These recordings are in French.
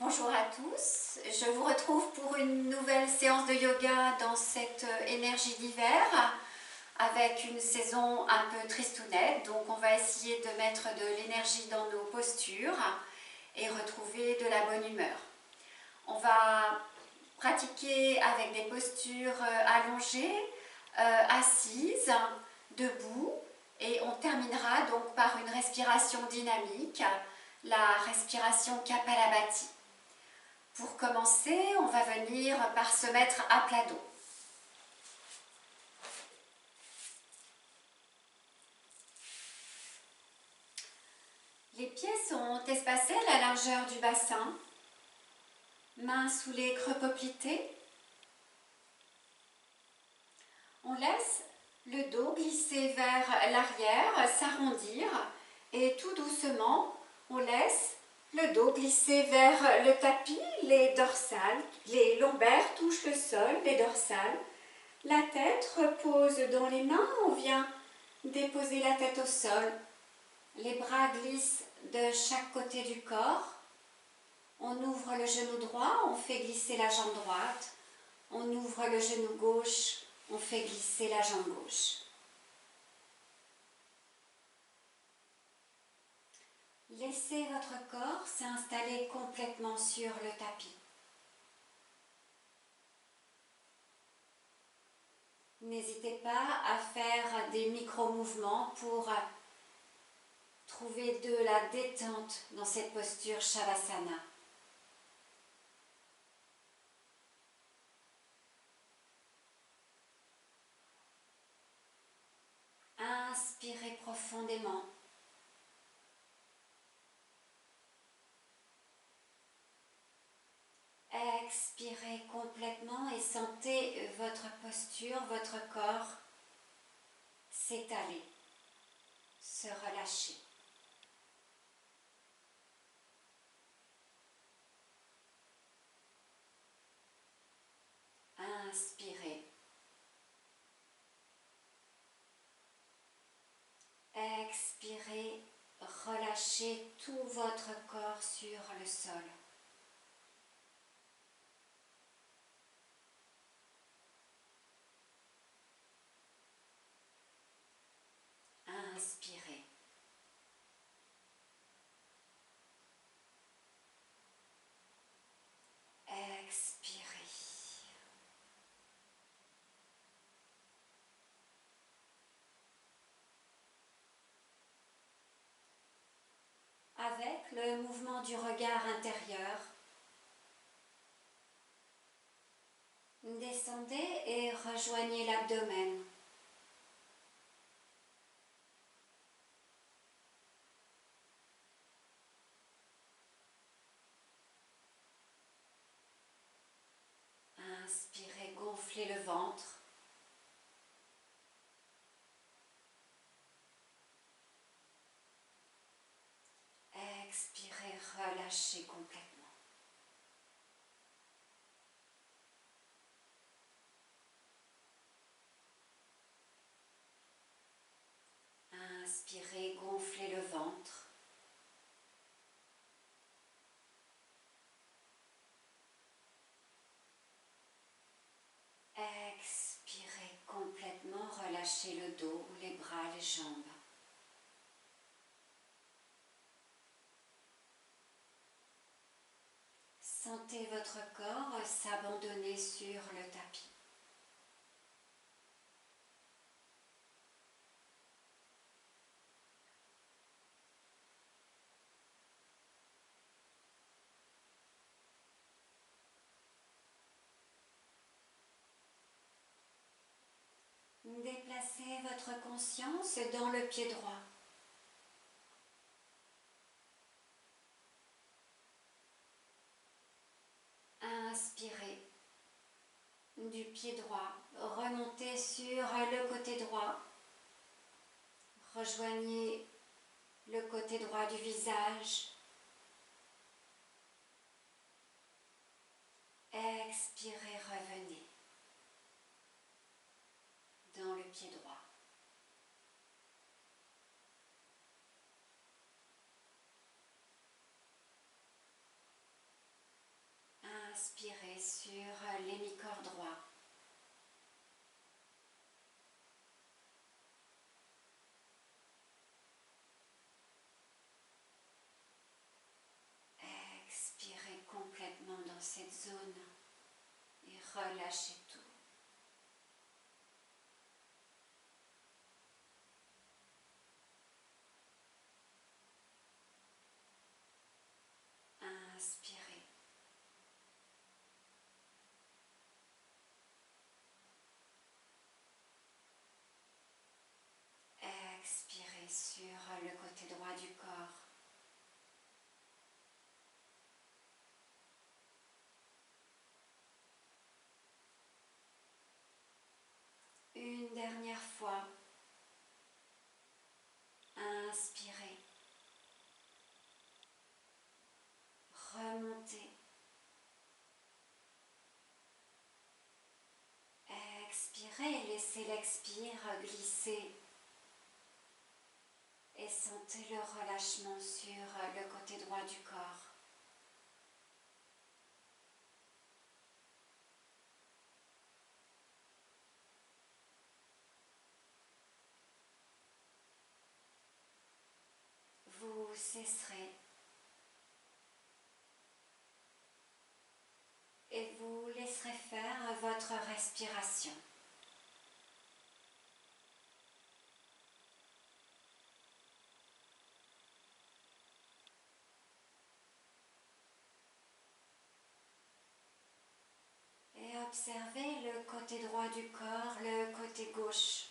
Bonjour à tous, je vous retrouve pour une nouvelle séance de yoga dans cette énergie d'hiver avec une saison un peu tristounette. Donc on va essayer de mettre de l'énergie dans nos postures et retrouver de la bonne humeur. On va pratiquer avec des postures allongées, assises, debout, et on terminera donc par une respiration dynamique, la respiration Kapalabhati. Pour commencer, on va venir par se mettre à plat dos. Les pieds sont espacés à la largeur du bassin, mains sous les creux poplités. On laisse le dos glisser vers l'arrière, s'arrondir et tout doucement, on laisse le dos glisser vers le tapis, les dorsales, les lombaires touchent le sol, les dorsales. La tête repose dans les mains, on vient déposer la tête au sol. Les bras glissent de chaque côté du corps. On ouvre le genou droit, on fait glisser la jambe droite. On ouvre le genou gauche, on fait glisser la jambe gauche. Laissez votre corps s'installer complètement sur le tapis. N'hésitez pas à faire des micro-mouvements pour trouver de la détente dans cette posture Shavasana. Inspirez profondément. Expirez complètement et sentez votre posture, votre corps s'étaler, se relâcher. Inspirez. Expirez, relâchez tout votre corps sur le sol. Inspirez. Expirez. Avec le mouvement du regard intérieur, descendez et rejoignez l'abdomen. Inspirez, gonflez le ventre. Expirez, relâchez complètement. Inspirez, gonflez le ventre. Expirez complètement, relâchez le dos, les bras, les jambes. Sentez votre corps s'abandonner sur le tapis. Déplacez votre conscience dans le pied droit. Inspirez du pied droit, remontez sur le côté droit. Rejoignez le côté droit du visage. Expirez, revenez dans le pied droit. Inspirez sur l'hémicorps droit. Expirez complètement dans cette zone et relâchez tout. Inspirez. Expirez sur le côté droit du corps. Une dernière fois. Inspirez. Remontez. Expirez, laissez l'expire glisser. Et sentez le relâchement sur le côté droit du corps. Vous cesserez et vous laisserez faire votre respiration. Et observez le côté droit du corps, le côté gauche.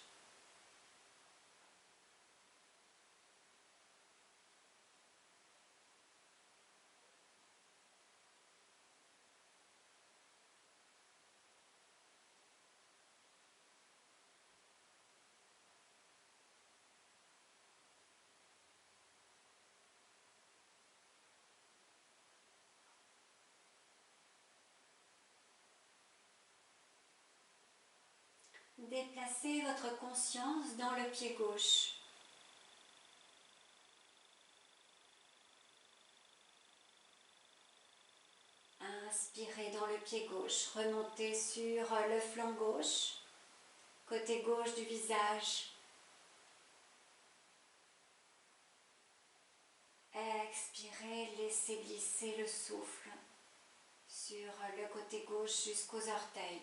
Déplacez votre conscience dans le pied gauche. Inspirez dans le pied gauche, remontez sur le flanc gauche, côté gauche du visage. Expirez, laissez glisser le souffle sur le côté gauche jusqu'aux orteils.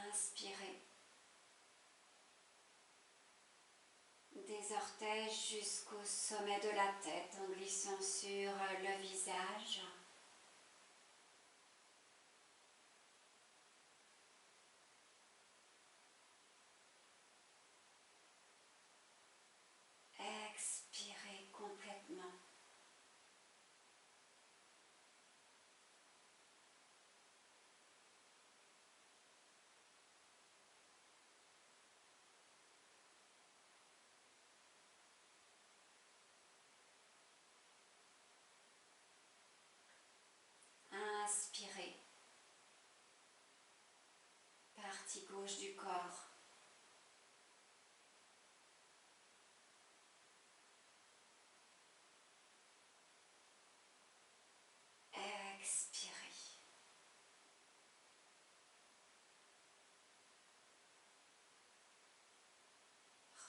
Inspirez. Des orteils jusqu'au sommet de la tête en glissant sur le visage. Expirez complètement. Inspirez. Partie gauche du corps. Expirez.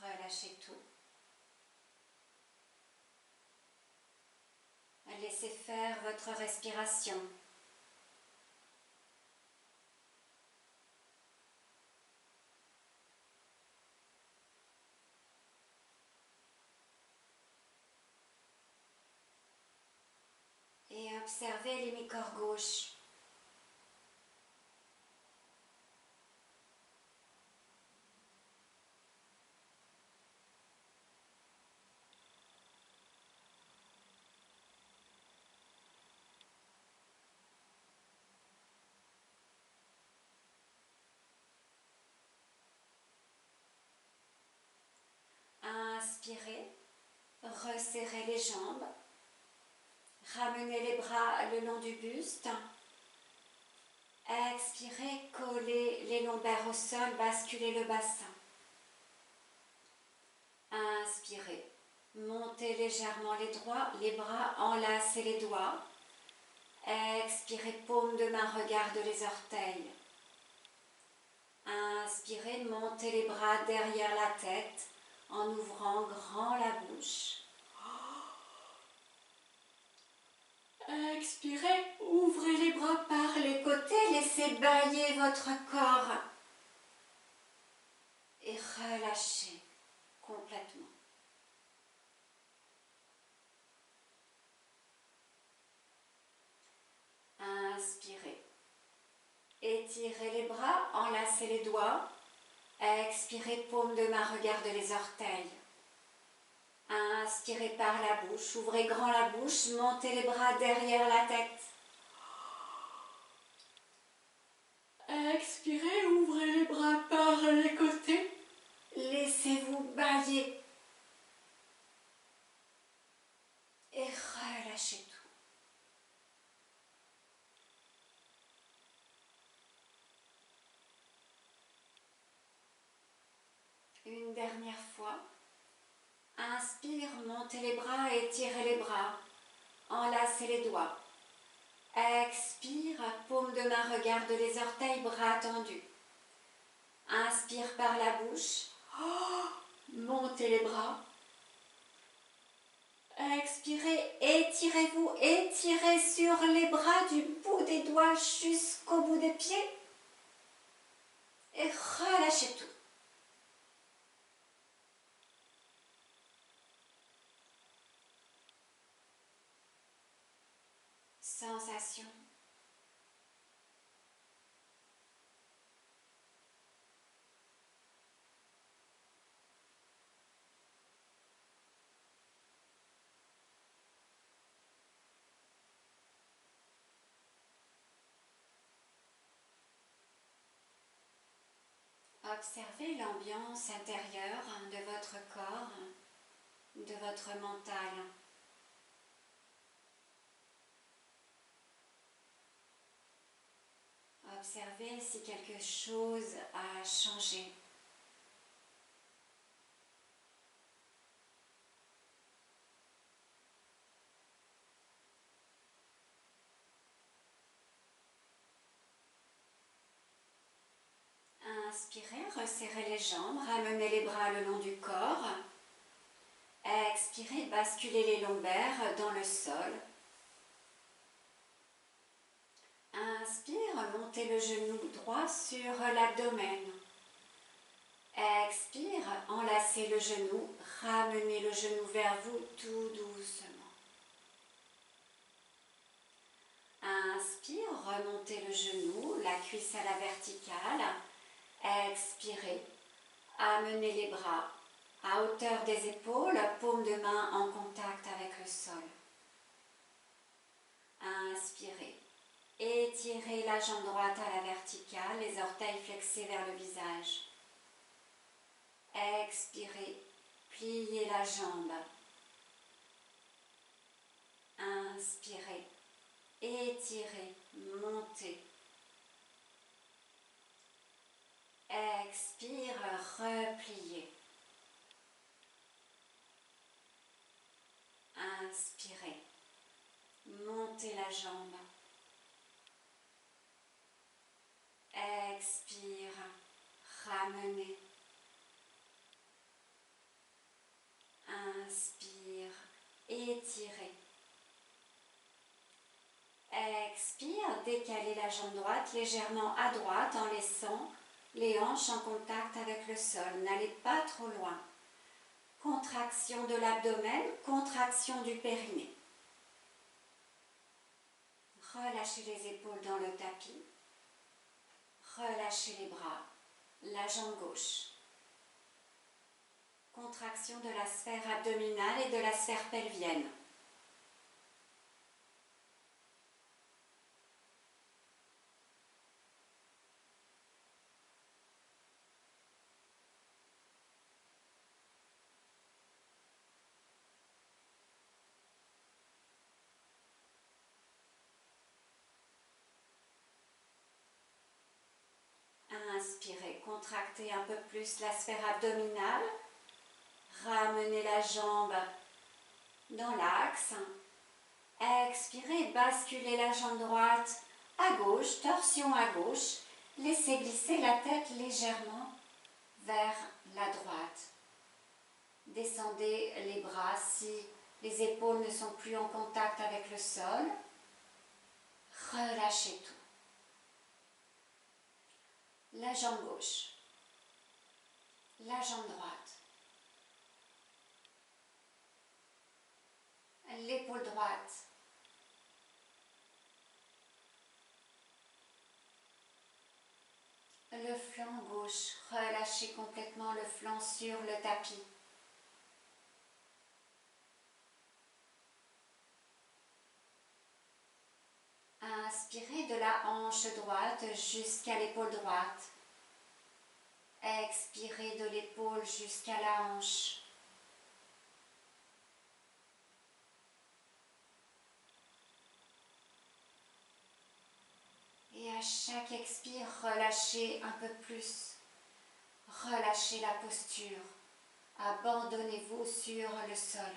Relâchez tout. Laissez faire votre respiration. Et observez l'hémicorps gauche. Inspirez, resserrez les jambes, ramenez les bras le long du buste, Expirez, collez les lombaires au sol, basculez le bassin. Inspirez, montez légèrement les bras, enlacez les doigts. Expirez, paume de main, regarde les orteils. Inspirez, montez les bras derrière la tête en ouvrant grand la bouche. Expirez, ouvrez les bras par les côtés, laissez bâiller votre corps et relâchez complètement. Inspirez. Étirez les bras, enlacez les doigts. Expirez, paume de main, regarde les orteils. Inspirez par la bouche, ouvrez grand la bouche, montez les bras derrière la tête. Expirez, ouvrez les bras par les côtés. Laissez-vous bâiller. Et relâchez tout. Une dernière fois. Inspire, montez les bras, étirez les bras. Enlacez les doigts. Expire, paume de main, regarde les orteils, bras tendus. Inspire par la bouche. Montez les bras. Expirez, étirez-vous, étirez sur les bras du bout des doigts jusqu'au bout des pieds. Et relâchez tout. Sensation. Observez l'ambiance intérieure de votre corps, de votre mental. Observez si quelque chose a changé. Inspirez, resserrez les jambes, ramenez les bras le long du corps. Expirez, basculez les lombaires dans le sol. Inspire, montez le genou droit sur l'abdomen. Expire, enlacez le genou, ramenez le genou vers vous tout doucement. Inspire, remontez le genou, la cuisse à la verticale. Expirez, amenez les bras à hauteur des épaules, paume de main en contact avec le sol. Inspirez, étirez la jambe droite à la verticale, les orteils flexés vers le visage. Expirez, pliez la jambe. Inspirez, étirez, montez. Expire, repliez. Inspirez, montez la jambe. Expire, ramenez. Inspire, étirez. Expire, décalez la jambe droite légèrement à droite en laissant les hanches en contact avec le sol. N'allez pas trop loin. Contraction de l'abdomen, contraction du périnée. Relâchez les épaules dans le tapis. Relâchez les bras, la jambe gauche. Contraction de la sphère abdominale et de la sphère pelvienne. Inspirez, contractez un peu plus la sphère abdominale. Ramenez la jambe dans l'axe. Expirez, basculez la jambe droite à gauche, torsion à gauche. Laissez glisser la tête légèrement vers la droite. Descendez les bras si les épaules ne sont plus en contact avec le sol. Relâchez tout. La jambe gauche, la jambe droite, l'épaule droite, le flanc gauche. Relâchez complètement le flanc sur le tapis. Inspirez de la hanche droite jusqu'à l'épaule droite. Expirez de l'épaule jusqu'à la hanche. Et à chaque expire, relâchez un peu plus. Relâchez la posture. Abandonnez-vous sur le sol.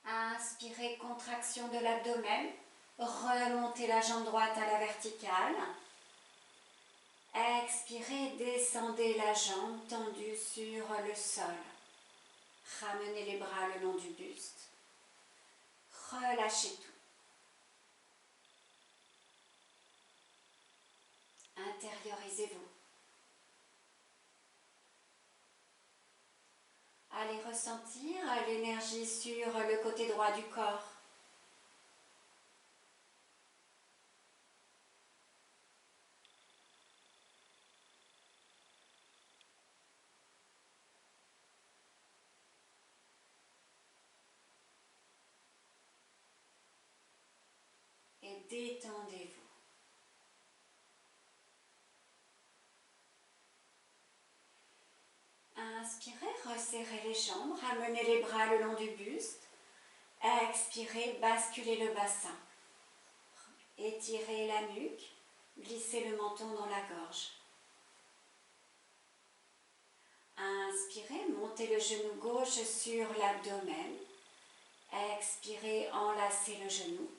Inspirez, contraction de l'abdomen. Remontez la jambe droite à la verticale. Expirez, descendez la jambe tendue sur le sol. Ramenez les bras le long du buste. Relâchez tout. Intériorisez-vous. Allez ressentir l'énergie sur le côté droit du corps. Et détendez-vous. Inspirez, resserrez les jambes, ramenez les bras le long du buste. Expirez, basculez le bassin. Étirez la nuque, glissez le menton dans la gorge. Inspirez, montez le genou gauche sur l'abdomen. Expirez, enlacez le genou.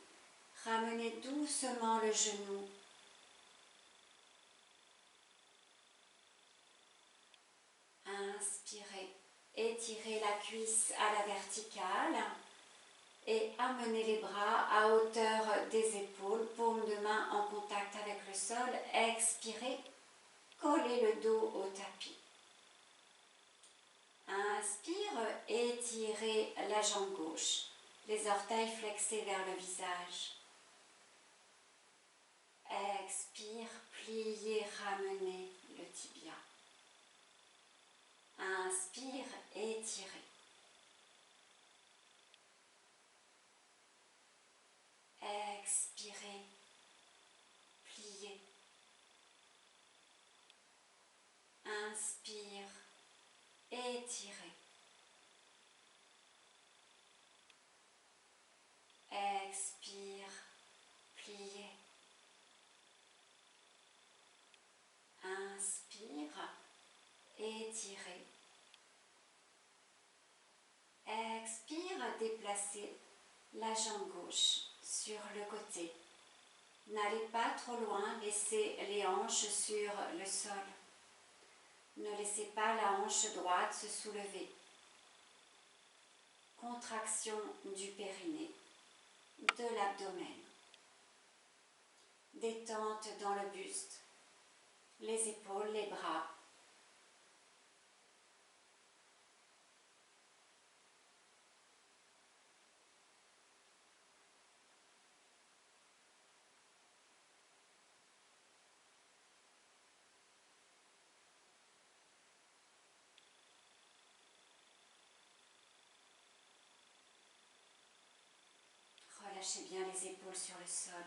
Ramenez doucement le genou. Inspirez, étirez la cuisse à la verticale et amenez les bras à hauteur des épaules, paume de main en contact avec le sol. Expirez, collez le dos au tapis. Inspire, étirez la jambe gauche, les orteils flexés vers le visage. Expire, pliez, ramenez le tibia. Inspire, étirez. Expirez, pliez. Inspire, étirez. Expire, pliez. Inspire, étirez. Expire, déplacez la jambe gauche sur le côté. N'allez pas trop loin, laissez les hanches sur le sol. Ne laissez pas la hanche droite se soulever. Contraction du périnée, de l'abdomen. Détente dans le buste, les épaules, les bras. Relâchez bien les épaules sur le sol.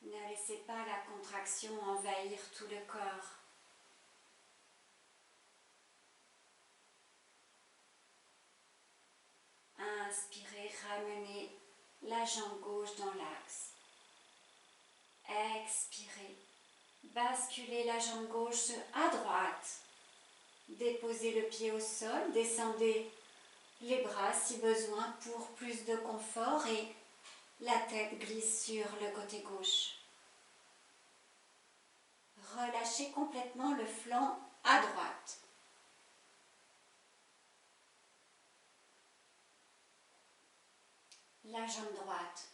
Ne laissez pas la contraction envahir tout le corps. Inspirez, ramenez la jambe gauche dans l'axe. Expirez, basculez la jambe gauche à droite. Déposez le pied au sol, descendez les bras si besoin pour plus de confort et la tête glisse sur le côté gauche. Relâchez complètement le flanc à droite. La jambe droite.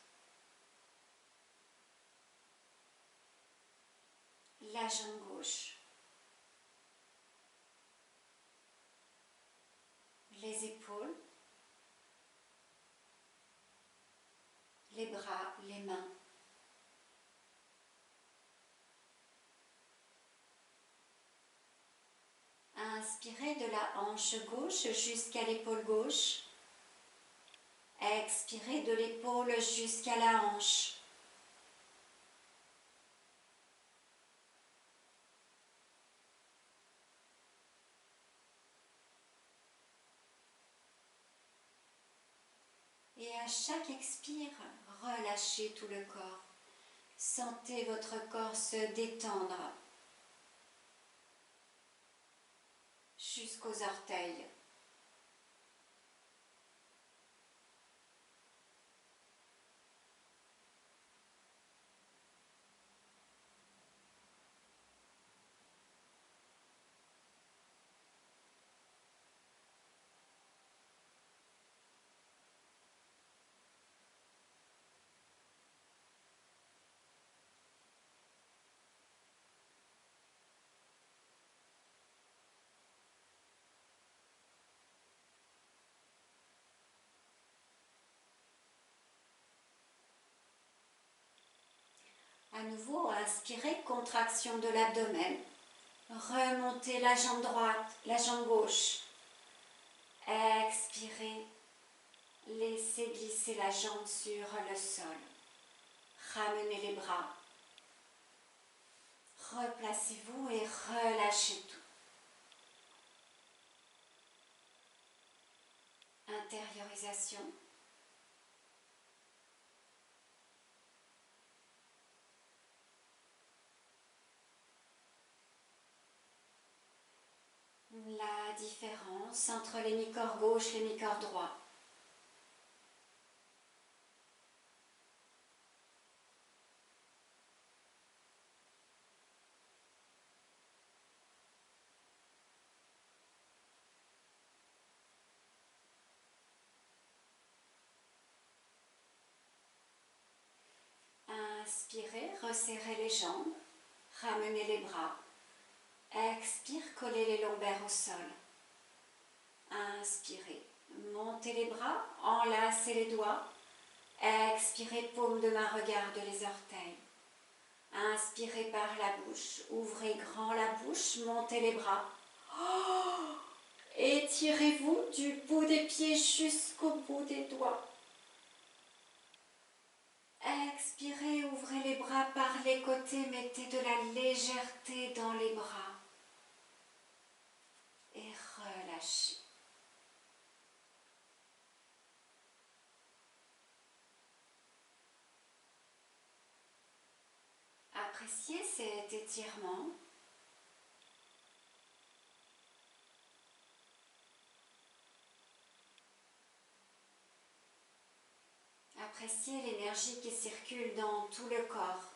La jambe gauche. Les épaules. Les bras, les mains. Inspirez de la hanche gauche jusqu'à l'épaule gauche. Expirez de l'épaule jusqu'à la hanche. Et à chaque expire, relâchez tout le corps. Sentez votre corps se détendre jusqu'aux orteils. À nouveau, inspirez, contraction de l'abdomen. Remontez la jambe droite, la jambe gauche. Expirez, laissez glisser la jambe sur le sol. Ramenez les bras. Replacez-vous et relâchez tout. Intériorisation. La différence entre l'hémicorps gauche et l'hémicorps droit. Inspirez, resserrez les jambes, ramenez les bras. Expire, collez les lombaires au sol. Inspirez, montez les bras, enlacez les doigts. Expirez, paume de main, regarde les orteils. Inspirez par la bouche, ouvrez grand la bouche, montez les bras. Oh, étirez-vous du bout des pieds jusqu'au bout des doigts. Expirez, ouvrez les bras par les côtés, mettez de la légèreté dans les bras. Et relâchez. Appréciez cet étirement. Appréciez l'énergie qui circule dans tout le corps.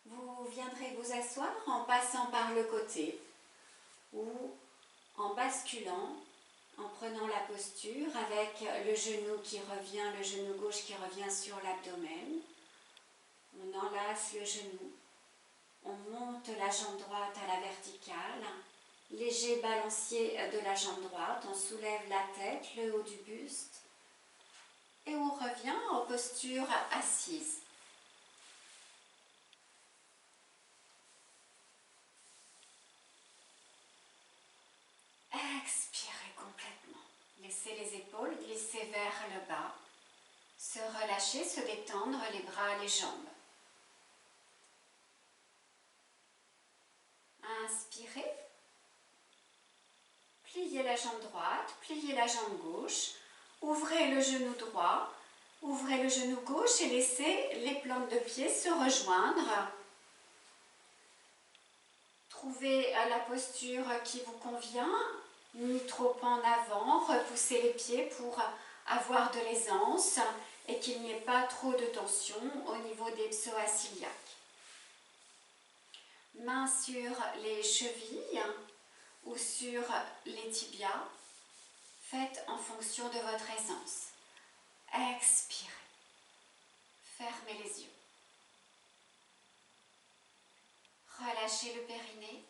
Vous viendrez vous asseoir en passant par le côté ou en basculant, en prenant la posture avec le genou qui revient, le genou gauche qui revient sur l'abdomen. On enlace le genou, on monte la jambe droite à la verticale, léger balancier de la jambe droite, on soulève la tête, le haut du buste, Et on revient en posture assise. Expirez complètement. Laissez les épaules glisser vers le bas. Se relâcher, se détendre les bras, les jambes. Inspirez. Pliez la jambe droite, pliez la jambe gauche. Ouvrez le genou droit, ouvrez le genou gauche et laissez les plantes de pied se rejoindre. Trouvez la posture qui vous convient, ni trop en avant. Repoussez les pieds pour avoir de l'aisance et qu'il n'y ait pas trop de tension au niveau des psoas iliaques. Mains sur les chevilles ou sur les tibias. Faites en fonction de votre aisance. Expirez. Fermez les yeux. Relâchez le périnée.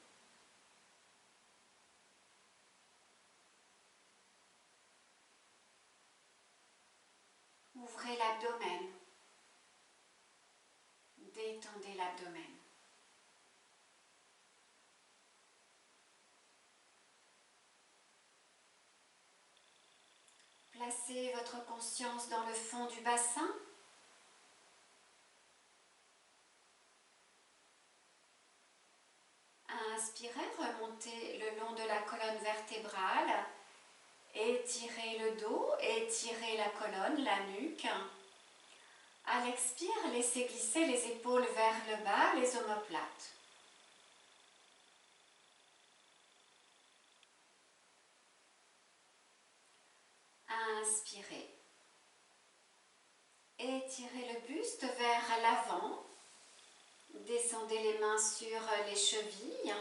Ouvrez l'abdomen. Détendez l'abdomen. Placez votre conscience dans le fond du bassin. Inspirez, remontez le long de la colonne vertébrale. Étirez le dos, étirez la colonne, la nuque. À l'expire, laissez glisser les épaules vers le bas, les omoplates. Inspirez. Étirez le buste vers l'avant. Descendez les mains sur les chevilles.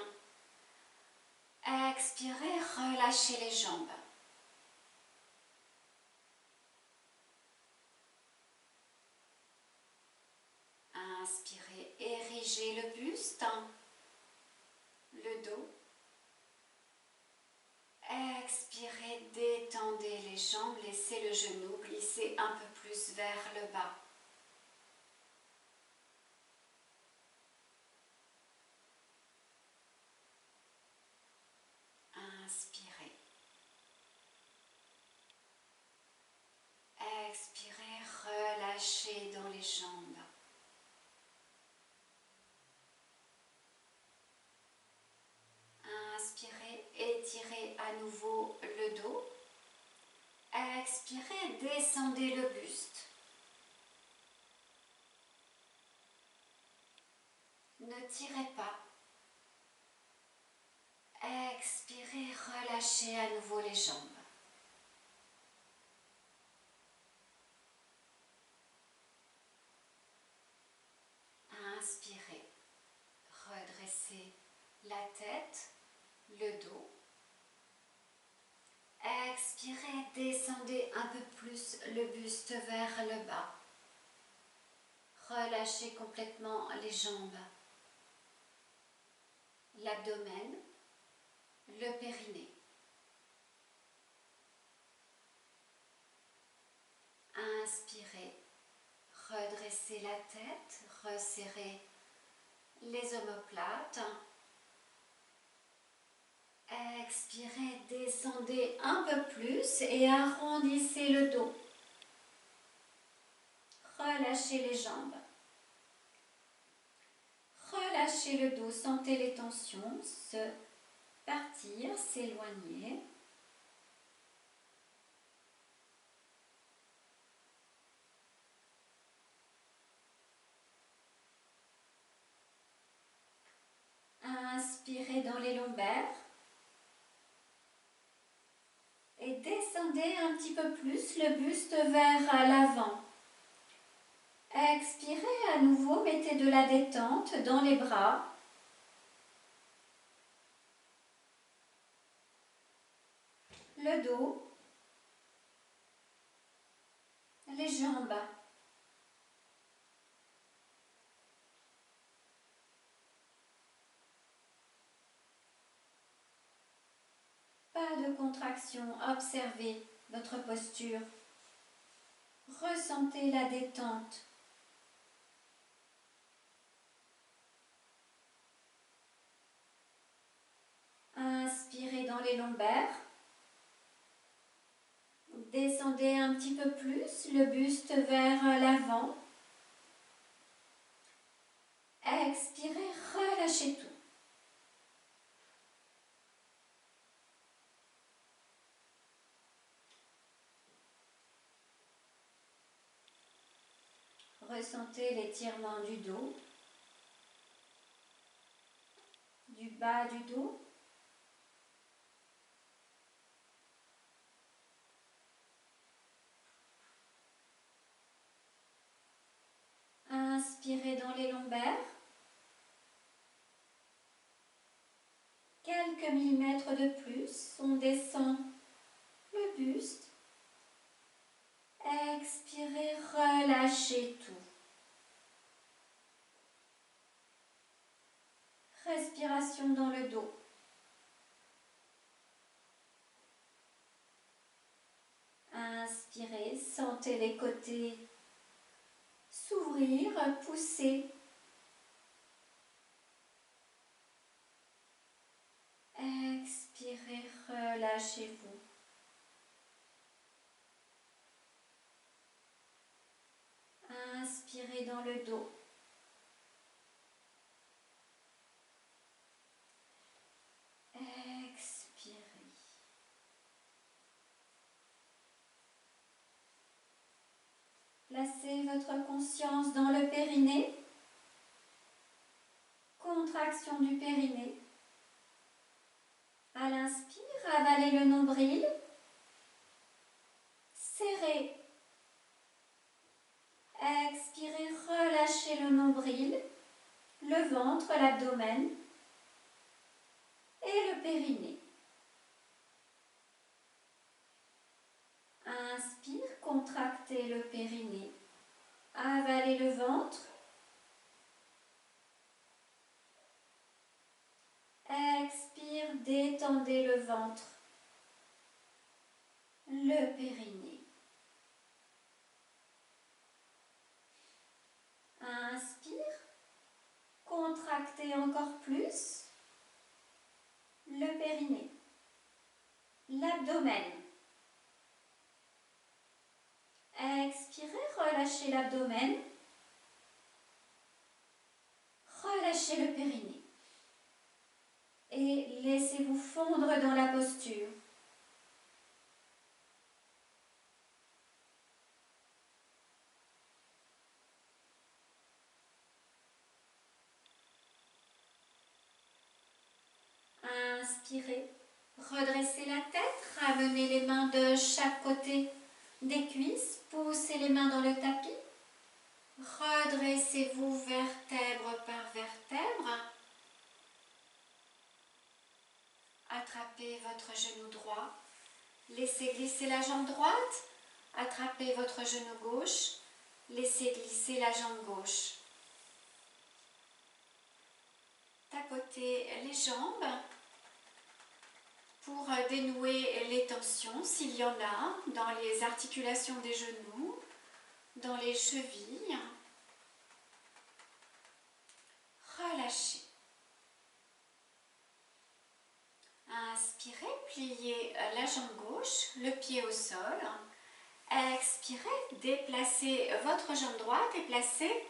Expirez, relâchez les jambes. Inspirez, érigez le buste, le dos. Expirez, détendez les jambes, laissez le genou glisser un peu plus vers le bas. Inspirez. Expirez, relâchez dans les jambes. Inspirez, étirez à nouveau le dos. Expirez, descendez le buste. Ne tirez pas. Expirez, relâchez à nouveau les jambes. Inspirez, redressez la tête, le dos. Expirez, descendez un peu plus le buste vers le bas. Relâchez complètement les jambes, l'abdomen, le périnée. Inspirez, redressez la tête, resserrez les omoplates. Expirez, descendez un peu plus et arrondissez le dos. Relâchez les jambes. Relâchez le dos, sentez les tensions se partir, s'éloigner. Inspirez dans les lombaires. Et descendez un petit peu plus le buste vers l'avant. Expirez à nouveau, mettez de la détente dans les bras. Le dos. Les jambes. Pas de contraction, observez votre posture. Ressentez la détente. Inspirez dans les lombaires. Descendez un petit peu plus le buste vers l'avant. Expirez, relâchez tout. Ressentez l'étirement du dos, du bas du dos. Inspirez dans les lombaires. Quelques millimètres de plus, on descend le buste. Expirez, relâchez tout. Respiration dans le dos. Inspirez, sentez les côtés s'ouvrir, pousser. Expirez, relâchez-vous. Inspirez dans le dos. Expirez. Placez votre conscience dans le périnée. Contraction du périnée. À l'inspire, avalez le nombril. Serrez. Expirez, relâchez le nombril, le ventre, l'abdomen et le périnée. Inspire, contractez le périnée. Avalez le ventre. Expire, détendez le ventre, le périnée. Inspire, contractez encore plus le périnée, l'abdomen. Expirez, relâchez l'abdomen, relâchez le périnée et laissez-vous fondre dans la posture. Inspirez, redressez la tête, ramenez les mains de chaque côté des cuisses, poussez les mains dans le tapis. Redressez-vous vertèbre par vertèbre. Attrapez votre genou droit. Laissez glisser la jambe droite. Attrapez votre genou gauche. Laissez glisser la jambe gauche. Tapotez les jambes pour dénouer les tensions, s'il y en a, dans les articulations des genoux, dans les chevilles. Relâchez. Inspirez, pliez la jambe gauche, le pied au sol. Expirez, déplacez votre jambe droite et placez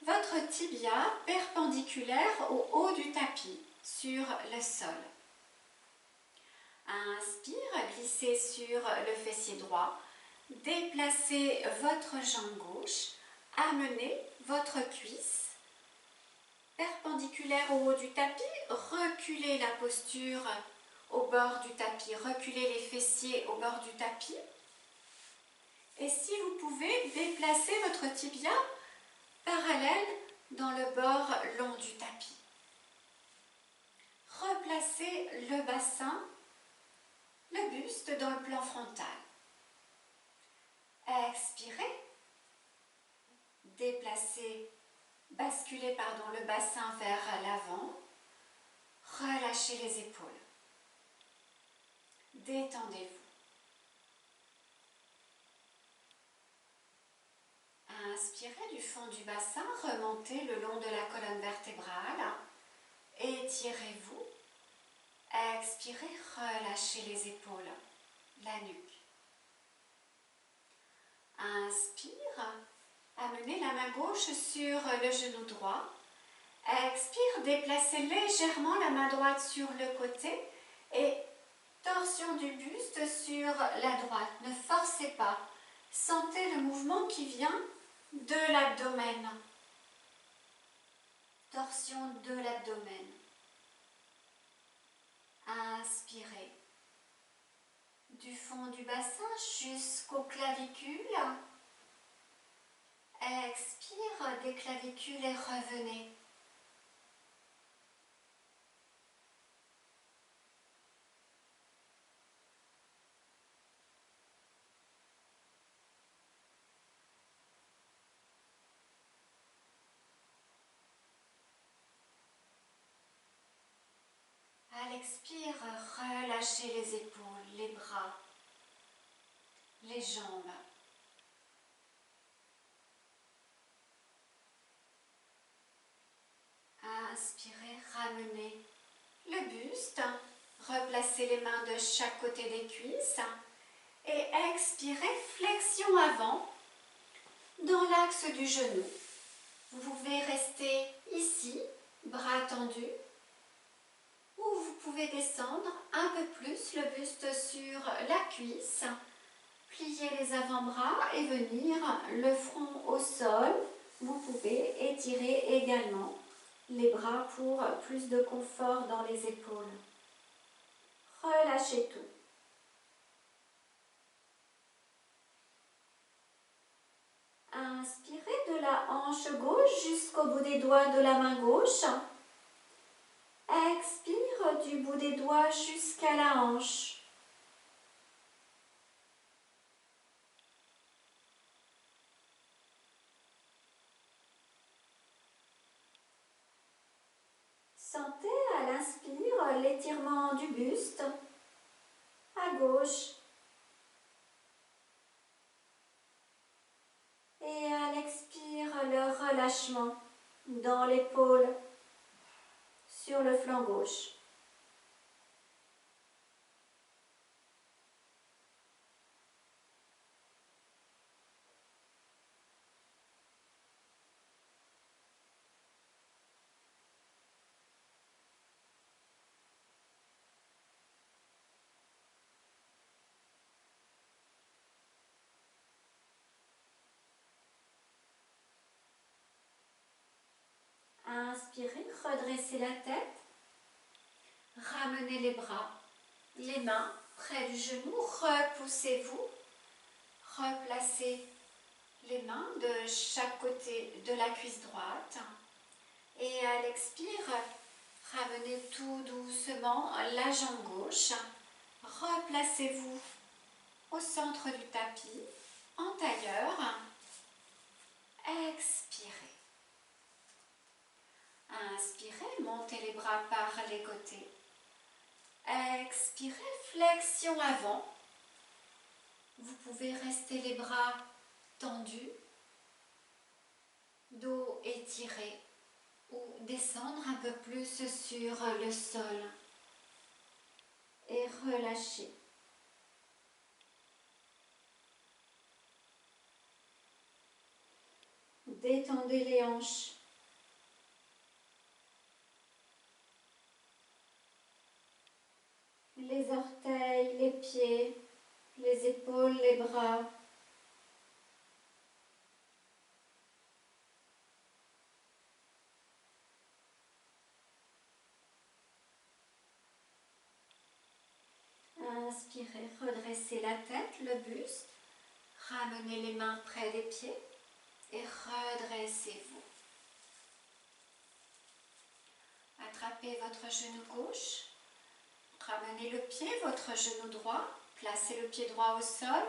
votre tibia perpendiculaire au haut du tapis, sur le sol. Inspire, glissez sur le fessier droit, déplacez votre jambe gauche, amenez votre cuisse perpendiculaire au haut du tapis, reculez la posture au bord du tapis, reculez les fessiers au bord du tapis. Et si vous pouvez, déplacer votre tibia parallèle dans le bord long du tapis. Replacez le bassin, le buste dans le plan frontal. Expirez, déplacez, basculez le bassin vers l'avant. Relâchez les épaules. Détendez-vous. Inspirez du fond du bassin, remontez le long de la colonne vertébrale. Étirez-vous. Expirez, relâchez les épaules, la nuque. Inspire, amenez la main gauche sur le genou droit. Expire, déplacez légèrement la main droite sur le côté et torsion du buste sur la droite. Ne forcez pas. Sentez le mouvement qui vient de l'abdomen. Torsion de l'abdomen. Inspirez. Du fond du bassin jusqu'aux clavicules. Expire des clavicules et revenez. À l'expire, relâchez les épaules, les bras, les jambes. Inspirez, ramenez le buste, replacez les mains de chaque côté des cuisses et expirez, flexion avant dans l'axe du genou. Vous pouvez rester ici, bras tendus, ou vous pouvez descendre un peu plus le buste sur la cuisse, plier les avant-bras et venir le front au sol. Vous pouvez étirer également les bras pour plus de confort dans les épaules. Relâchez tout. Inspirez de la hanche gauche jusqu'au bout des doigts de la main gauche. Expire du bout des doigts jusqu'à la hanche. Sentez à l'inspire l'étirement du buste à gauche et à l'expire le relâchement dans l'épaule sur le flanc gauche. Inspirez, redressez la tête, ramenez les bras, les mains près du genou, repoussez-vous, replacez les mains de chaque côté de la cuisse droite et à l'expire, ramenez tout doucement la jambe gauche, replacez-vous au centre du tapis, en tailleur, expirez. Inspirez, montez les bras par les côtés. Expirez, flexion avant. Vous pouvez rester les bras tendus, dos étiré ou descendre un peu plus sur le sol et relâcher. Détendez les hanches. Les orteils, les pieds, les épaules, les bras. Inspirez, redressez la tête, le buste. Ramenez les mains près des pieds et redressez-vous. Attrapez votre genou gauche. Ramenez le pied, votre genou droit. Placez le pied droit au sol.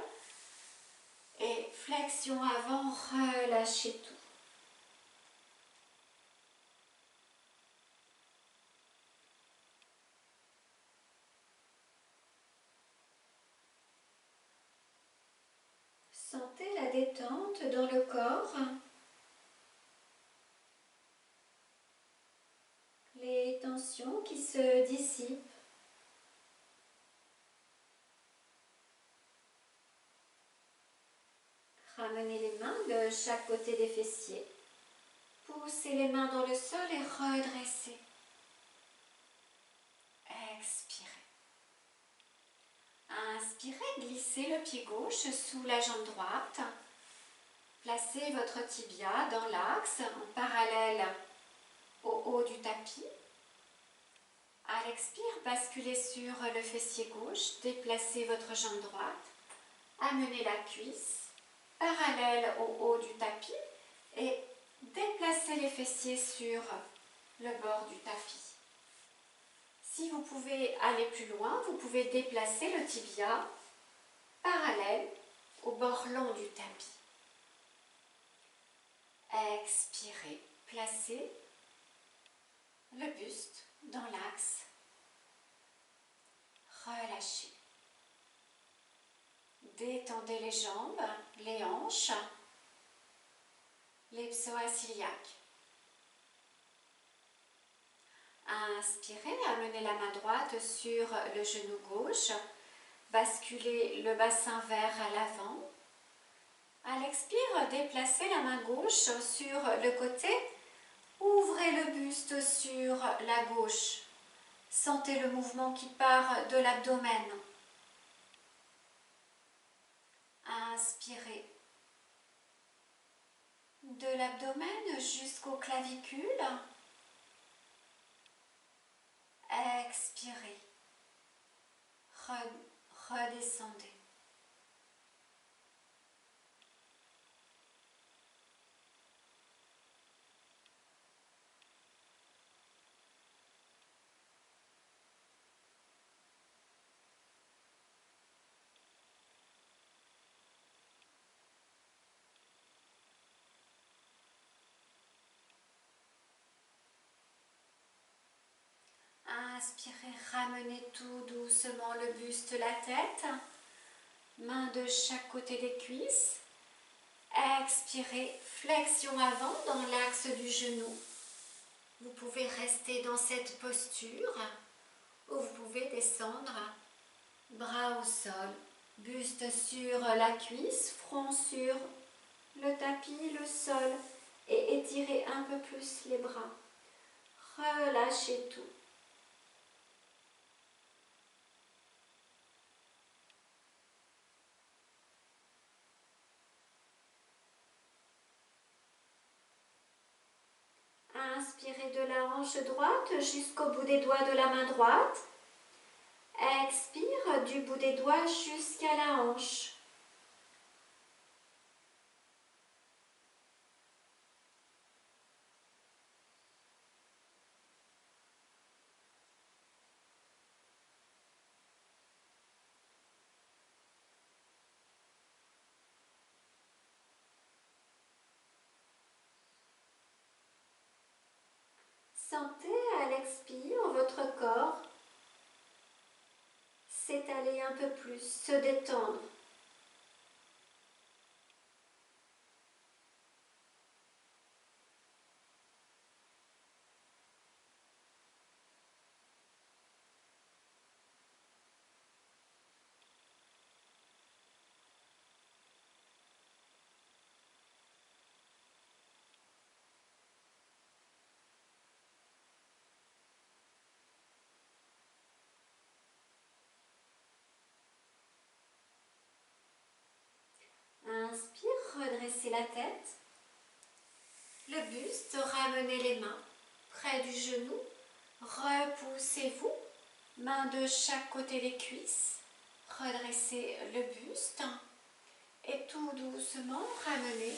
Et flexion avant, relâchez tout. Sentez la détente dans le corps, les tensions qui se dissipent. Ramenez les mains de chaque côté des fessiers. Poussez les mains dans le sol et redressez. Expirez. Inspirez, glissez le pied gauche sous la jambe droite. Placez votre tibia dans l'axe en parallèle au haut du tapis. À l'expire, basculez sur le fessier gauche, déplacez votre jambe droite, amenez la cuisse parallèle au haut du tapis et déplacez les fessiers sur le bord du tapis. Si vous pouvez aller plus loin, vous pouvez déplacer le tibia parallèle au bord long du tapis. Expirez, placez le buste dans l'axe. Relâchez. Détendez les jambes, les hanches, les psoas iliaques. Inspirez, amenez la main droite sur le genou gauche. Basculez le bassin vers l'avant. À l'expire, déplacez la main gauche sur le côté. Ouvrez le buste sur la gauche. Sentez le mouvement qui part de l'abdomen. Inspirez. De l'abdomen jusqu'aux clavicules. Expirez. Redescendez. Inspirez, ramenez tout doucement le buste, la tête. Mains de chaque côté des cuisses. Expirez, flexion avant dans l'axe du genou. Vous pouvez rester dans cette posture ou vous pouvez descendre, bras au sol, buste sur la cuisse, front sur le tapis, le sol et étirez un peu plus les bras. Relâchez tout. Inspirez de la hanche droite jusqu'au bout des doigts de la main droite. Expire du bout des doigts jusqu'à la hanche. Sentez à l'expire votre corps s'étaler un peu plus, se détendre. Inspire, redressez la tête. Le buste, ramenez les mains près du genou. Repoussez-vous, mains de chaque côté des cuisses. Redressez le buste et tout doucement ramenez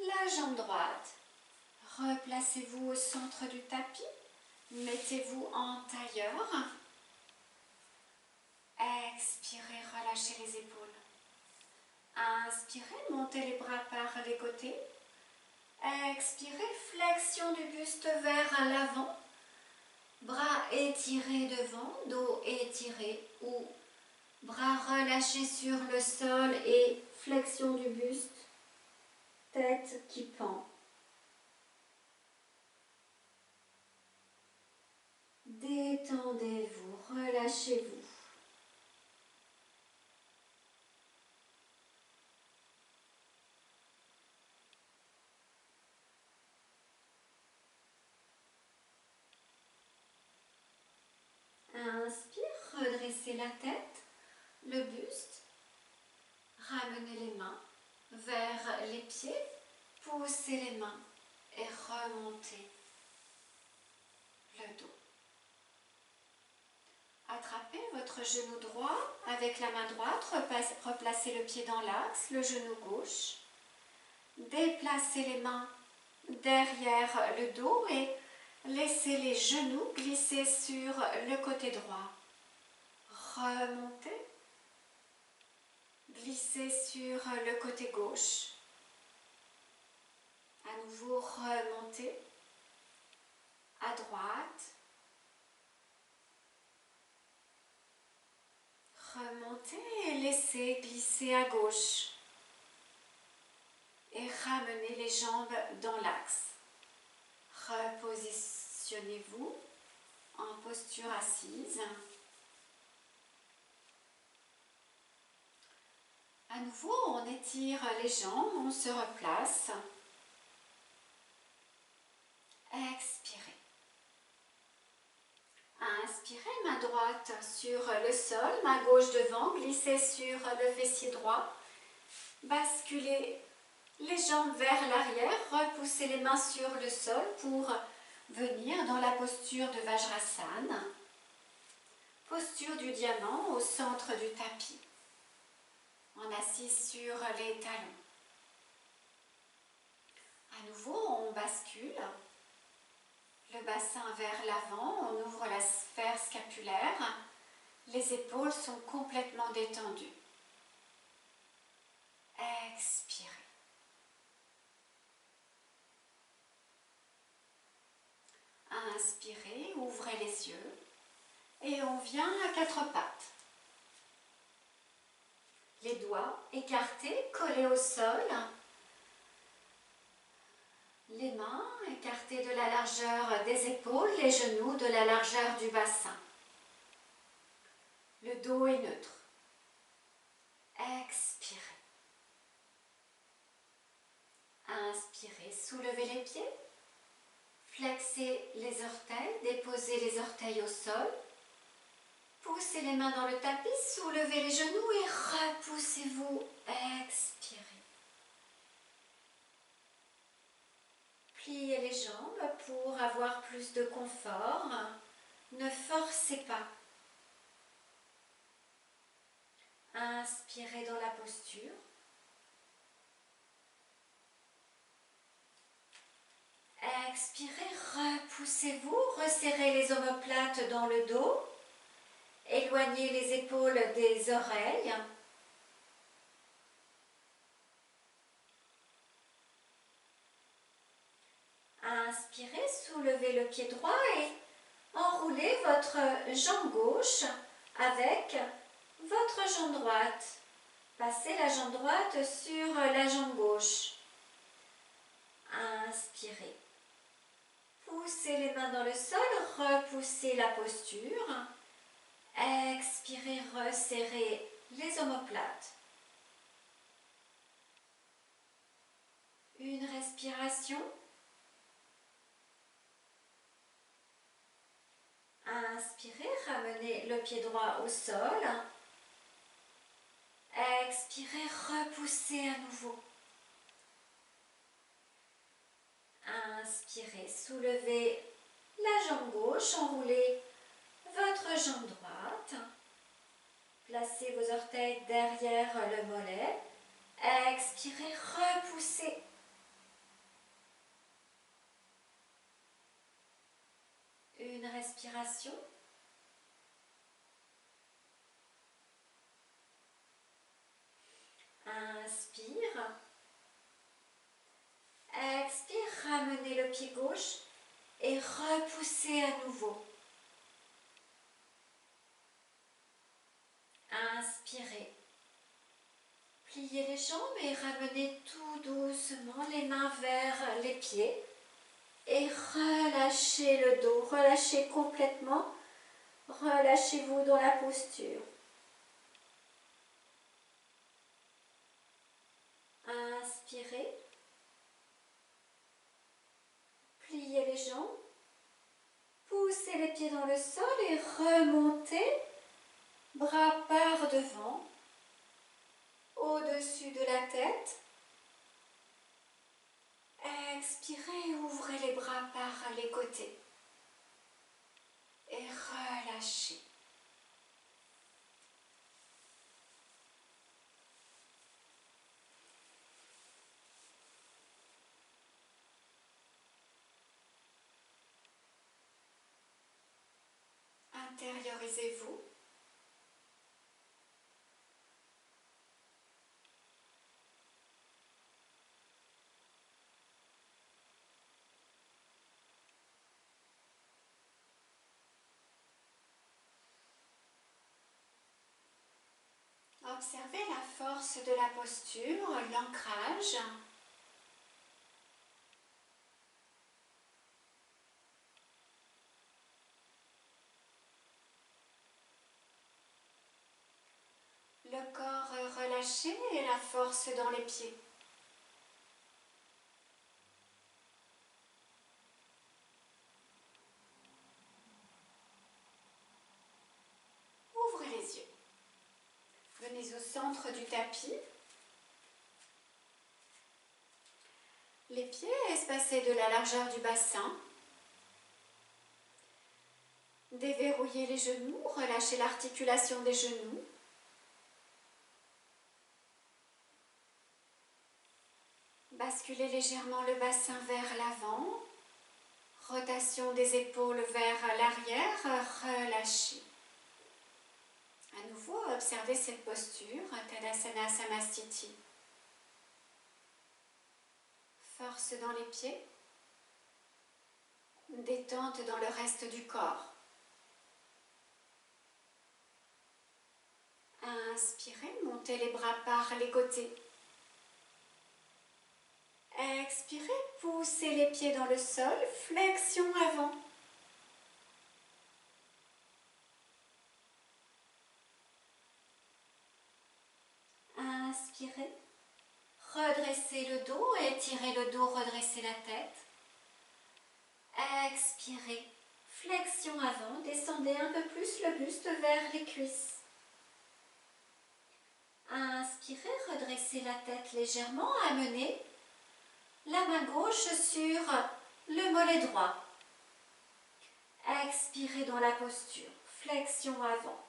la jambe droite. Replacez-vous au centre du tapis. Mettez-vous en tailleur. Expirez, relâchez les épaules. Inspirez, montez les bras par les côtés. Expirez, flexion du buste vers l'avant. Bras étirés devant, dos étiré ou bras relâchés sur le sol et flexion du buste, tête qui pend. Détendez-vous, relâchez-vous. Inspire, redressez la tête, le buste. Ramenez les mains vers les pieds, poussez les mains et remontez le dos. Attrapez votre genou droit avec la main droite, replacez le pied dans l'axe, le genou gauche. Déplacez les mains derrière le dos et laissez les genoux glisser sur le côté droit. Remontez. Glissez sur le côté gauche. À nouveau, remontez. À droite. Remontez et laissez glisser à gauche. Et ramenez les jambes dans l'axe. Repositionnez-vous en posture assise. À nouveau, on étire les jambes, on se replace. Expirez. Inspirez, main droite sur le sol, main gauche devant, glissez sur le fessier droit. Basculez les jambes vers l'arrière, repoussez les mains sur le sol pour venir dans la posture de Vajrasana. Posture du diamant au centre du tapis. On assise sur les talons. À nouveau, on bascule. Le bassin vers l'avant, on ouvre la sphère scapulaire. Les épaules sont complètement détendues. Expirez. Inspirez, ouvrez les yeux. Et on vient à quatre pattes. Les doigts écartés, collés au sol. Les mains écartées de la largeur des épaules, les genoux de la largeur du bassin. Le dos est neutre. Expirez. Inspirez, soulevez les pieds. Flexez les orteils, déposez les orteils au sol. Poussez les mains dans le tapis, soulevez les genoux et repoussez-vous. Expirez. Pliez les jambes pour avoir plus de confort. Ne forcez pas. Inspirez dans la posture. Expirez, repoussez-vous, resserrez les omoplates dans le dos. Éloignez les épaules des oreilles. Inspirez, soulevez le pied droit et enroulez votre jambe gauche avec votre jambe droite. Passez la jambe droite sur la jambe gauche. Inspirez. Poussez les mains dans le sol, repoussez la posture. Expirez, resserrez les omoplates. Une respiration. Inspirez, ramenez le pied droit au sol. Expirez, repoussez à nouveau. Inspirez, soulevez la jambe gauche, enroulez votre jambe droite. Placez vos orteils derrière le mollet. Expirez, repoussez. Une respiration. Inspire. Expire, ramenez le pied gauche et repoussez à nouveau. Inspirez. Pliez les jambes et ramenez tout doucement les mains vers les pieds. Et relâchez le dos, relâchez complètement. Relâchez-vous dans la posture. Inspirez. Pliez les jambes. Poussez les pieds dans le sol et remontez. Bras par devant. Au-dessus de la tête. Expirez, ouvrez les bras par les côtés. Et relâchez. Intériorisez-vous. Observez la force de la posture, l'ancrage. Le corps relâché et la force dans les pieds. Ouvrez les yeux. Venez au centre du tapis. Les pieds espacés de la largeur du bassin. Déverrouillez les genoux, relâchez l'articulation des genoux. Basculez légèrement le bassin vers l'avant. Rotation des épaules vers l'arrière, relâchez. À nouveau, observez cette posture, Tadasana Samastiti. Force dans les pieds, détente dans le reste du corps. Inspirez, montez les bras par les côtés. Expirez, poussez les pieds dans le sol, flexion avant. Inspirez, redressez le dos, étirez le dos, redressez la tête. Expirez, flexion avant, descendez un peu plus le buste vers les cuisses. Inspirez, redressez la tête légèrement, amenez la main gauche sur le mollet droit. Expirez dans la posture, flexion avant.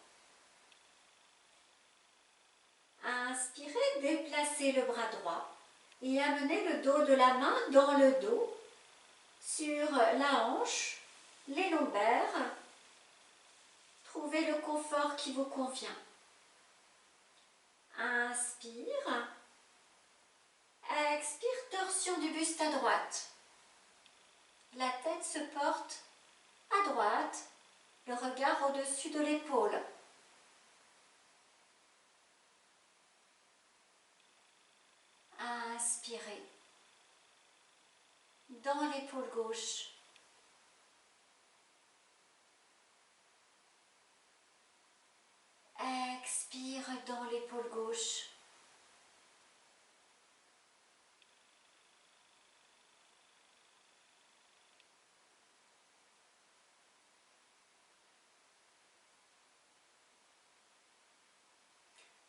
Inspirez, déplacez le bras droit et amenez le dos de la main dans le dos, sur la hanche, les lombaires. Trouvez le confort qui vous convient. Inspire. Expire, torsion du buste à droite. La tête se porte à droite, le regard au-dessus de l'épaule. Inspirez. Dans l'épaule gauche. Expire dans l'épaule gauche.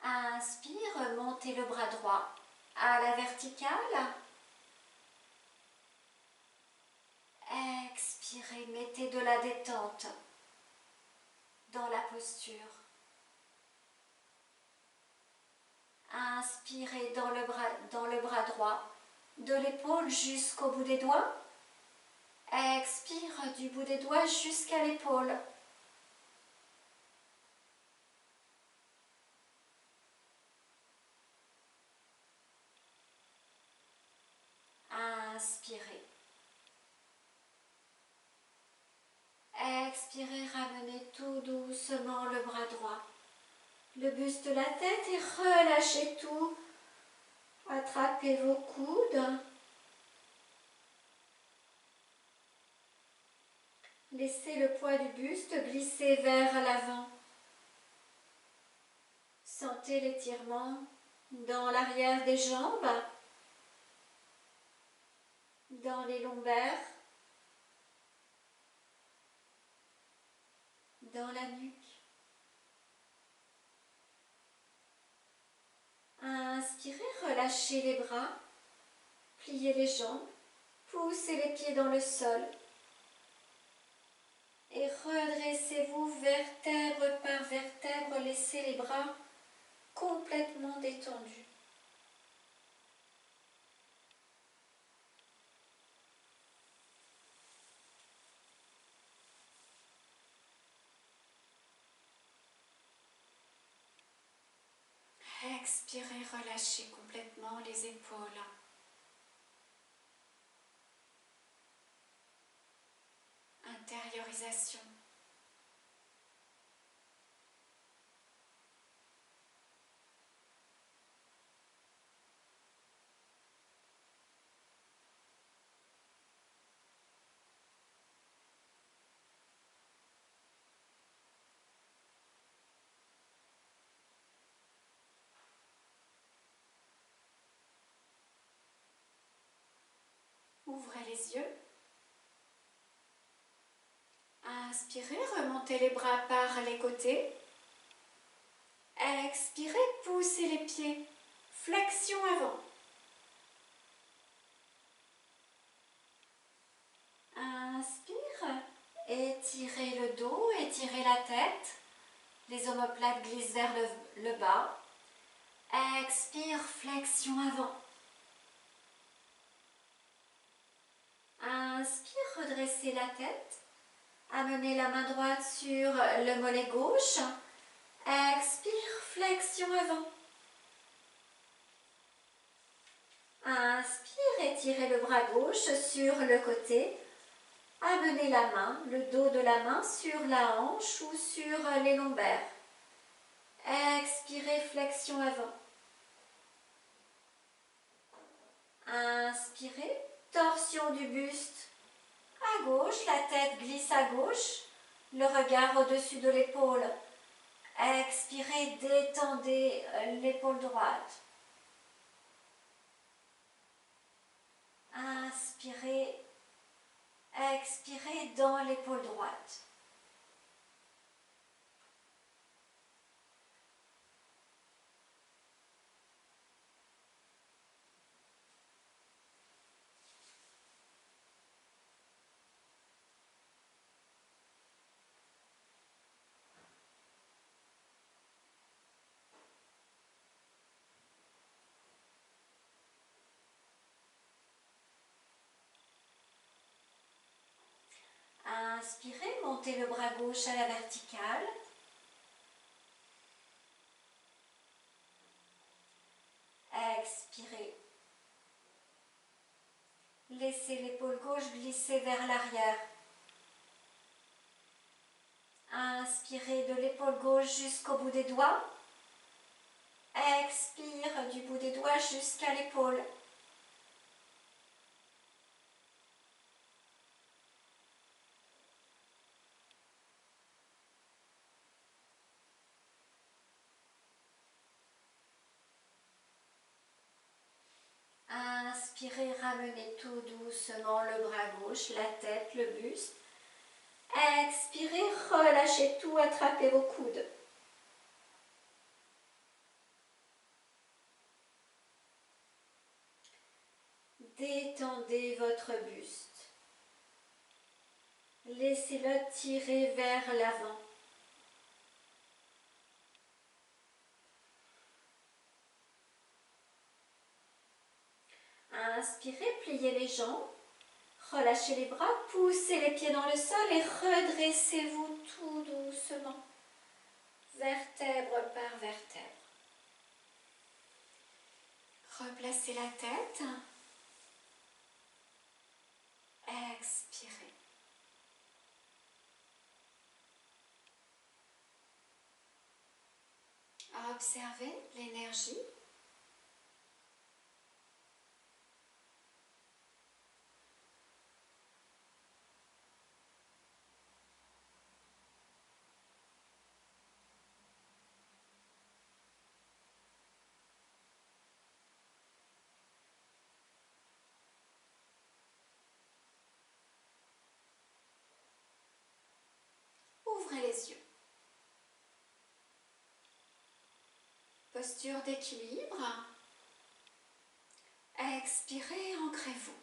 Inspire, montez le bras droit à la verticale. Expirez, mettez de la détente dans la posture. Inspirez dans le bras droit, de l'épaule jusqu'au bout des doigts. Expire du bout des doigts jusqu'à l'épaule. Inspirez. Expirez, ramenez tout doucement le bras droit, le buste de la tête et relâchez tout Attrapez vos coudes. Laissez le poids du buste glisser vers l'avant. Sentez l'étirement dans l'arrière des jambes, dans les lombaires, dans la nuque. Inspirez, relâchez les bras, pliez les jambes, poussez les pieds dans le sol et redressez-vous vertèbre par vertèbre, laissez les bras complètement détendus. Expirez, relâchez complètement les épaules. Intériorisation. Ouvrez les yeux. Inspirez, remontez les bras par les côtés. Expirez, poussez les pieds. Flexion avant. Inspire, étirez le dos, étirez la tête. Les omoplates glissent vers le bas. Expire, flexion avant. Inspire, redressez la tête. Amenez la main droite sur le mollet gauche. Expire, flexion avant. Inspire, étirez le bras gauche sur le côté. Amenez la main, le dos de la main sur la hanche ou sur les lombaires. Expirez, flexion avant. Inspirez, torsion du buste. À gauche, la tête glisse à gauche, le regard au-dessus de l'épaule. Expirez, détendez l'épaule droite. Inspirez, expirez dans l'épaule droite. Inspirez, montez le bras gauche à la verticale. Expirez. Laissez l'épaule gauche glisser vers l'arrière. Inspirez de l'épaule gauche jusqu'au bout des doigts. Expire du bout des doigts jusqu'à l'épaule. Inspirez, ramenez tout doucement le bras gauche, la tête, le buste. Expirez, relâchez tout, attrapez vos coudes. Détendez votre buste. Laissez-le tirer vers l'avant. Inspirez, pliez les jambes. Relâchez les bras, poussez les pieds dans le sol et redressez-vous tout doucement, vertèbre par vertèbre. Replacez la tête. Expirez. Observez l'énergie les yeux. Posture d'équilibre. Expirez, ancrez-vous.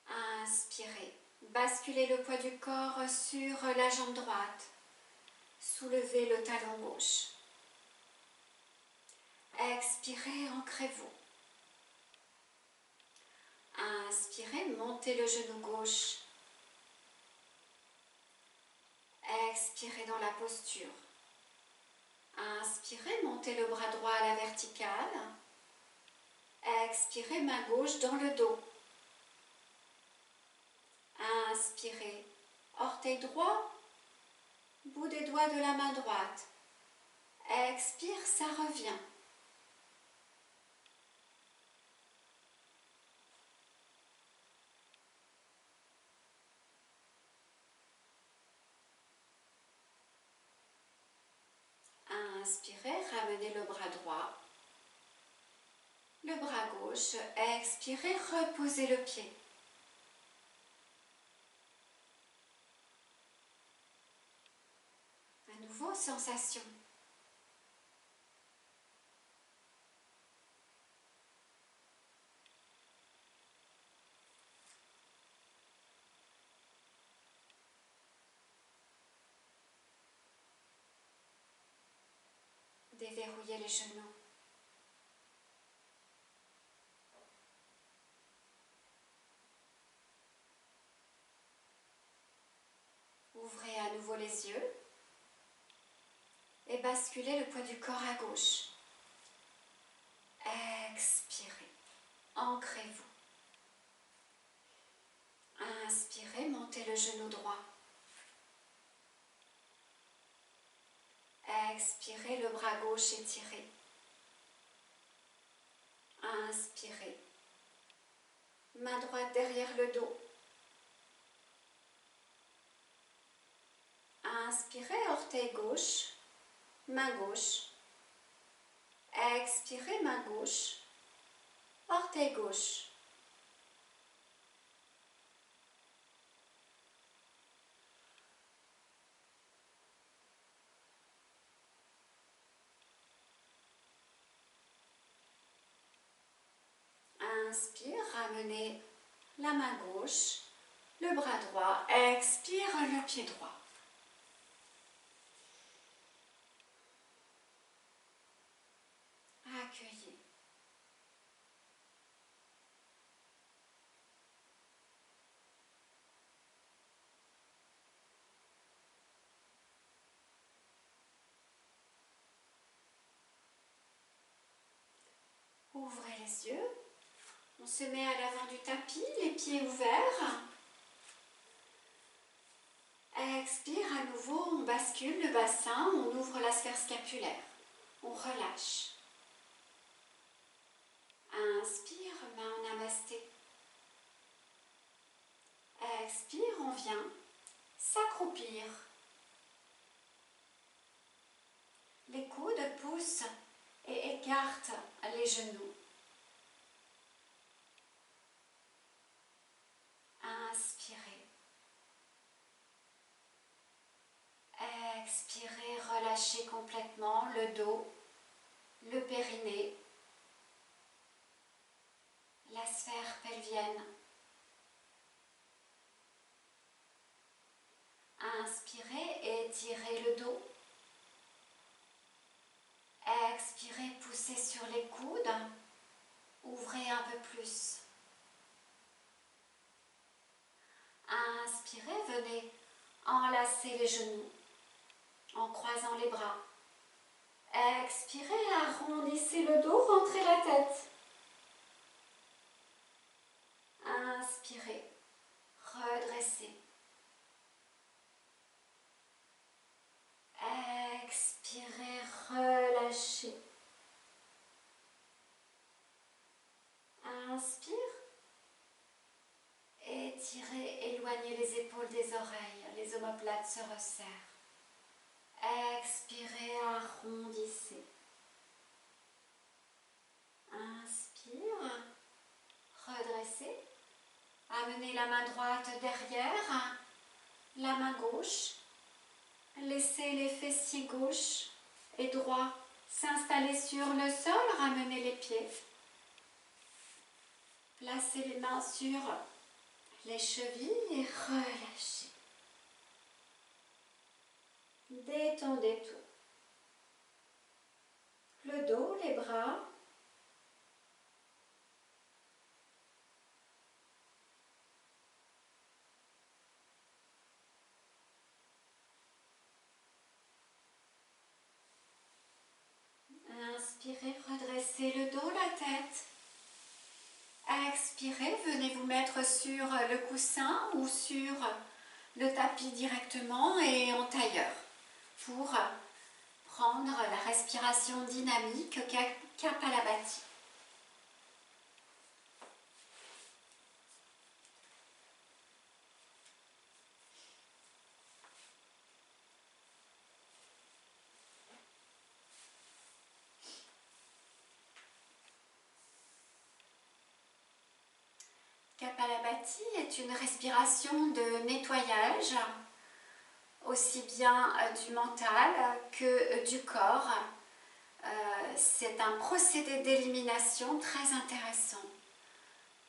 Inspirez. Basculez le poids du corps sur la jambe droite. Soulevez le talon gauche. Expirez, ancrez-vous. Inspirez, montez le genou gauche. Expirez dans la posture. Inspirez, montez le bras droit à la verticale. Expirez, main gauche dans le dos. Inspirez, orteil droit, bout des doigts de la main droite. Expire, ça revient. Inspirez, ramenez le bras droit. Le bras gauche, expirez, reposez le pied. À nouveau, sensation. Déverrouillez les genoux. Ouvrez à nouveau les yeux et basculez le poids du corps à gauche. Expirez, ancrez-vous. Inspirez, montez le genou droit. Expirez, le bras gauche étiré. Inspirez. Main droite derrière le dos. Inspirez, orteil gauche, main gauche. Expirez, main gauche, orteil gauche. Inspire, ramenez la main gauche, le bras droit. Expire, le pied droit. Accueillez. Ouvrez les yeux. On se met à l'avant du tapis, les pieds ouverts. Expire à nouveau, on bascule le bassin, on ouvre la sphère scapulaire. On relâche. Inspire, main en namasté. Expire, on vient s'accroupir. Les coudes poussent et écartent les genoux. Inspirez. Expirez, relâchez complètement le dos, le périnée, la sphère pelvienne. Inspirez, étirez le dos. Expirez, poussez sur les coudes. Ouvrez un peu plus. Inspirez, venez enlacer les genoux en croisant les bras. Expirez, arrondissez le dos, rentrez la tête. Inspirez, redressez. Expirez, relâchez. Inspire. Étirez, éloignez les épaules des oreilles. Les omoplates se resserrent. Expirez, arrondissez. Inspire. Redressez. Amenez la main droite derrière. la main gauche. Laissez les fessiers gauche et droit s'installer sur le sol, ramenez les pieds. Placez les mains sur les chevilles et relâchez. Détendez tout. Le dos, les bras. Inspirez, redressez le dos, la tête. Expirez, venez vous mettre sur le coussin ou sur le tapis directement et en tailleur pour prendre la respiration dynamique Kapalabhati. Kapalabhati est une respiration de nettoyage, aussi bien du mental que du corps. C'est un procédé d'élimination très intéressant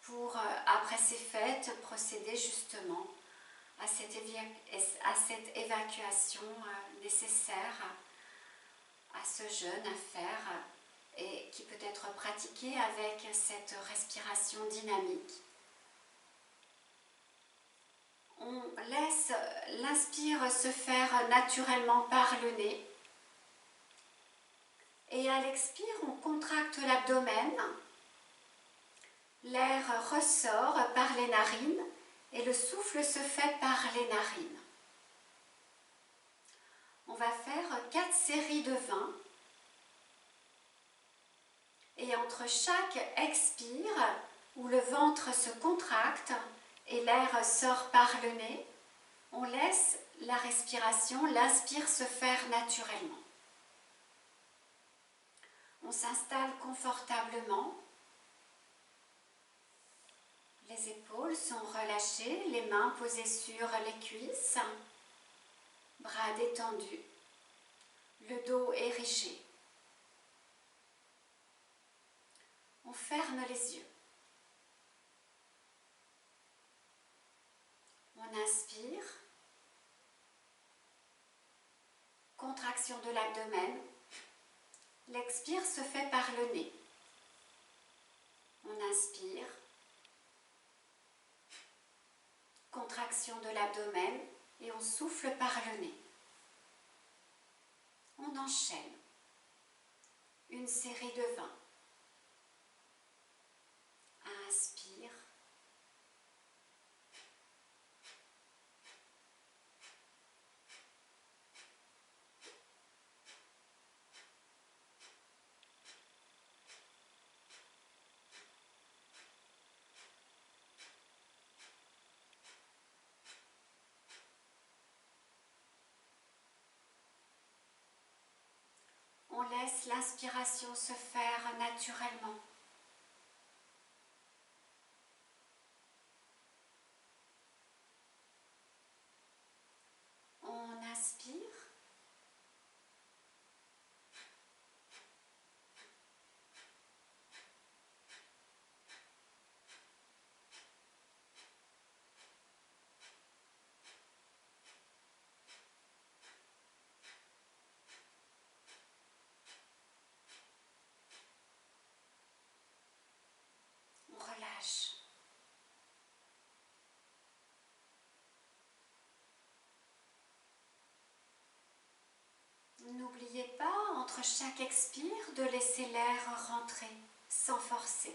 pour, après ces fêtes, procéder justement à cette évacuation nécessaire, à ce jeûne à faire et qui peut être pratiqué avec cette respiration dynamique. On laisse l'inspire se faire naturellement par le nez et à l'expire on contracte l'abdomen, l'air ressort par les narines et le souffle se fait par les narines. On va faire 4 séries de 20 et entre chaque expire où le ventre se contracte et l'air sort par le nez, on laisse la respiration, l'inspire se faire naturellement. On s'installe confortablement. Les épaules sont relâchées, les mains posées sur les cuisses, bras détendus, le dos érigé. On ferme les yeux. On inspire, contraction de l'abdomen. L'expire se fait par le nez. On inspire, contraction de l'abdomen et on souffle par le nez. On enchaîne. Une série de 20. Inspire. On laisse l'inspiration se faire naturellement. On inspire. On relâche. N'oubliez pas, entre chaque expire, de laisser l'air rentrer sans forcer.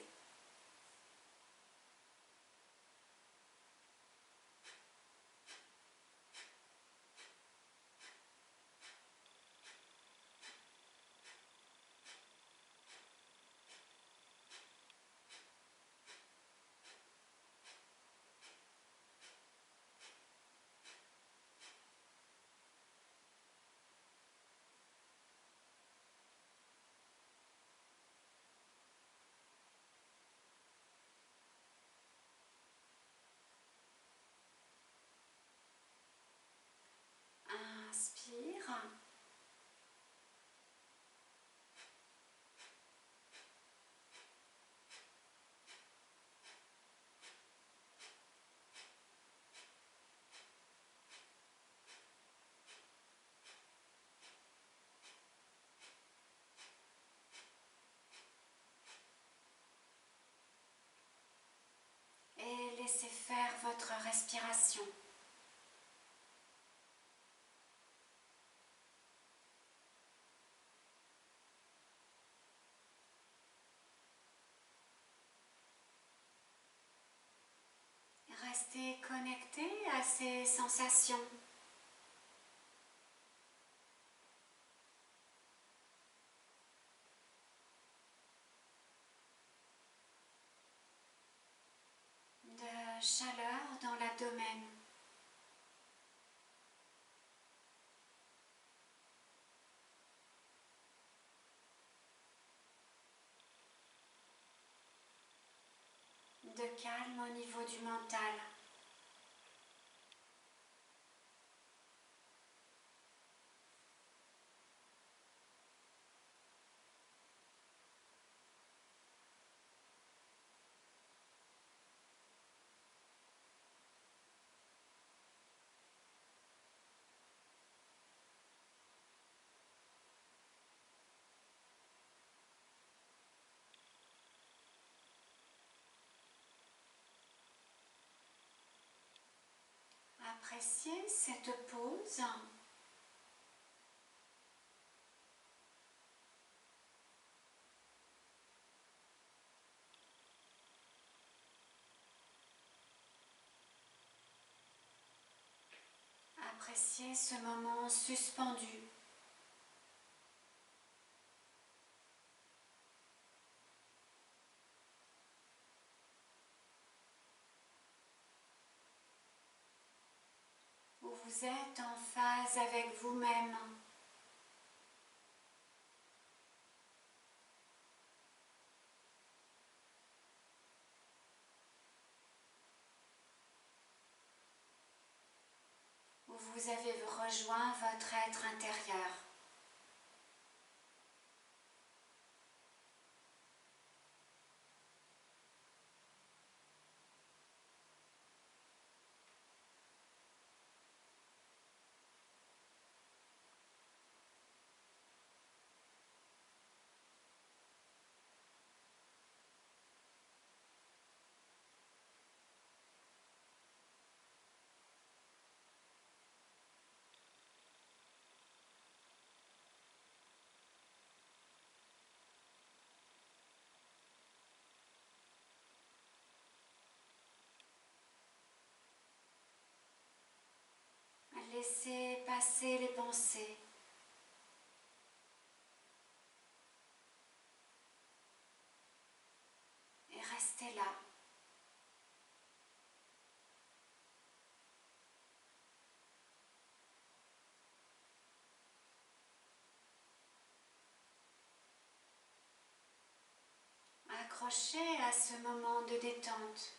Laissez faire votre respiration. Restez connecté à ces sensations. De chaleur dans l'abdomen. De calme au niveau du mental. Appréciez cette pause. Appréciez ce moment suspendu. Où vous êtes en phase avec vous-même. Où vous avez rejoint votre être intérieur. Laissez passer les pensées. Et restez là. Accrochez à ce moment de détente.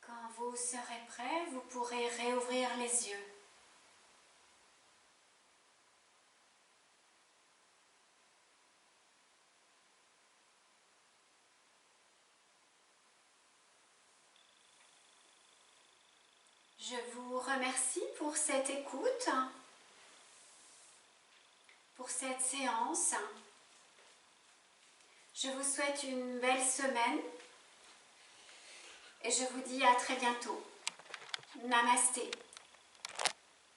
Quand vous serez prêt, vous pourrez réouvrir les yeux. Je vous remercie pour cette écoute, pour cette séance. Je vous souhaite une belle semaine et je vous dis à très bientôt. Namasté.